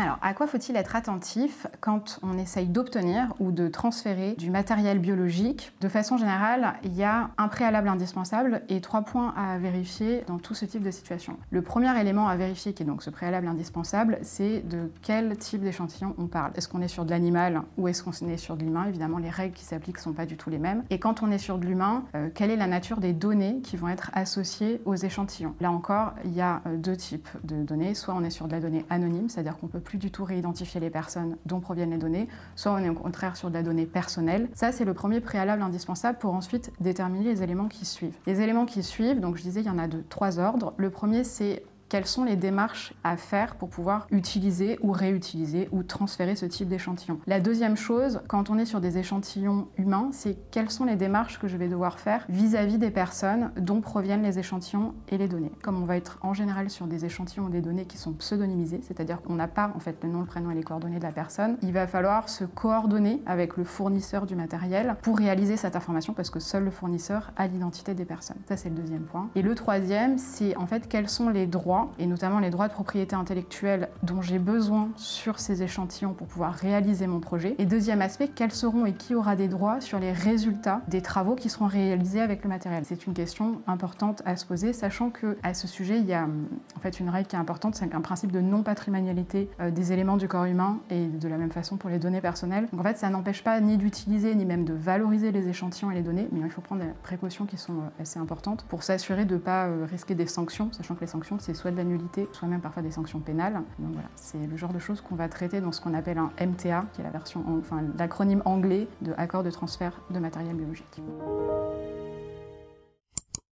Alors, à quoi faut-il être attentif quand on essaye d'obtenir ou de transférer du matériel biologique? De façon générale, il y a un préalable indispensable et 3 points à vérifier dans tout ce type de situation. Le premier élément à vérifier, qui est donc ce préalable indispensable, c'est de quel type d'échantillon on parle. Est-ce qu'on est sur de l'animal ou est-ce qu'on est sur de l'humain? Évidemment, les règles qui s'appliquent ne sont pas du tout les mêmes. Et quand on est sur de l'humain, quelle est la nature des données qui vont être associées aux échantillons? Là encore, il y a 2 types de données. Soit on est sur de la donnée anonyme, c'est-à-dire qu'on peut plus du tout réidentifier les personnes dont proviennent les données, soit on est au contraire sur de la donnée personnelle. Ça, c'est le premier préalable indispensable pour ensuite déterminer les éléments qui suivent. Les éléments qui suivent, donc je disais, il y en a de 3 ordres. Le premier, c'est quelles sont les démarches à faire pour pouvoir utiliser ou réutiliser ou transférer ce type d'échantillon. La deuxième chose, quand on est sur des échantillons humains, c'est quelles sont les démarches que je vais devoir faire vis-à-vis des personnes dont proviennent les échantillons et les données. Comme on va être en général sur des échantillons ou des données qui sont pseudonymisées, c'est-à-dire qu'on n'a pas en fait le nom, le prénom et les coordonnées de la personne, il va falloir se coordonner avec le fournisseur du matériel pour réaliser cette information parce que seul le fournisseur a l'identité des personnes. Ça, c'est le deuxième point. Et le troisième, c'est en fait quels sont les droits et notamment les droits de propriété intellectuelle dont j'ai besoin sur ces échantillons pour pouvoir réaliser mon projet. Et deuxième aspect, quels seront et qui aura des droits sur les résultats des travaux qui seront réalisés avec le matériel. C'est une question importante à se poser, sachant qu'à ce sujet, il y a en fait une règle qui est importante, c'est un principe de non-patrimonialité des éléments du corps humain et de la même façon pour les données personnelles. Donc en fait, ça n'empêche pas ni d'utiliser ni même de valoriser les échantillons et les données, mais il faut prendre des précautions qui sont assez importantes pour s'assurer de ne pas risquer des sanctions, sachant que les sanctions, c'est soit de la nullité, soit même parfois des sanctions pénales. Donc voilà, c'est le genre de choses qu'on va traiter dans ce qu'on appelle un MTA, qui est la version, l'acronyme anglais de accord de transfert de matériel biologique.